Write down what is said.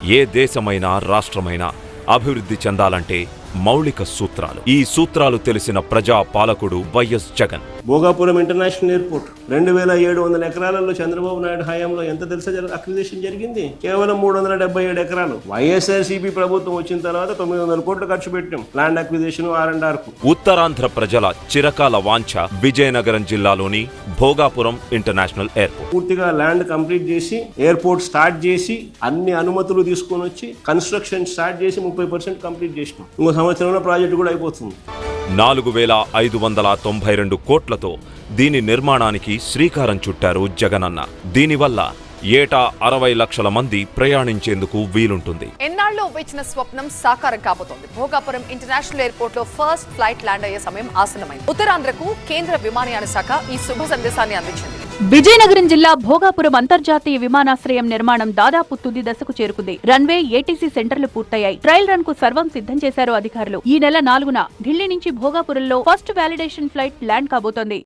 ఏ దేశమైనా రాష్ట్రమైనా అభివృద్ధి చెందాలంటే మౌలిక సూత్రాలు. ఈ సూత్రాలు తెలిసిన ప్రజా పాలకుడు YS Jagan. Bhogapuram international airport 2700 ఎకరాలలో చంద్రబాబు నాయుడు హయాంలో ఎంత తెలుసా అక్విజిషన్ జరిగింది? కేవలం 377 ఎకరాలు. వైఎస్ఆర్సీపీ ప్రభుత్వం వచ్చిన తర్వాత 900 కోట్లు ఖర్చు పెట్టాం ల్యాండ్ అక్విజిషన్ R&R కు. ఉత్తరాంధ్ర ప్రజల చిరకాల వాంఛ విజయనగరం జిల్లాలోని భోగాపురం ఇంటర్నేషనల్ ఎయిర్పోర్ట్. పూర్తిగా ల్యాండ్ కంప్లీట్ చేసి ఎయిర్పోర్ట్ స్టార్ట్ చేసి అన్ని అనుమతులు తీసుకొని వచ్చి కన్స్ట్రక్షన్ స్టార్ట్ చేసి 30% కంప్లీట్ చేసినాం. ఇంకో సంవత్సరంలో ప్రాజెక్టు కూడా అయిపోతుంది. 4592 కోట్లతో దీని నిర్మాణానికి శ్రీకారం చుట్టారు జగనన్న. దీనివల్ల ఏటా 60 లక్షల మంది ప్రయాణించేందుకు వీలుంటుంది. ఎన్నాళ్ళలో ఇచ్చిన స్వప్నం సాకారం కాబోతోంది. భోగాపురం ఇంటర్నేషనల్ ఎయిర్పోర్ట్ లో ఫస్ట్ ఫ్లైట్ ల్యాండ్ అయ్యే సమయం ఆసన్నమైంది. ఉత్తరాంధ్రకు కేంద్ర విమానయాన శాఖ ఈ శుభ సందేశాన్ని అందించింది. విజయనగరం జిల్లా భోగాపురం అంతర్జాతీయ విమానాశ్రయం నిర్మాణం దాదాపు తుది దశకు చేరుకుంది. రన్వే, ఏటీసీ సెంటర్లు పూర్తయ్యాయి. ట్రయల్ రన్ కు సర్వం సిద్ధం చేశారు అధికారులు. ఈ నెల 4న ఢిల్లీ నుంచి భోగాపురంలో ఫస్ట్ వాలిడేషన్ ఫ్లైట్ ల్యాండ్ కాబోతోంది.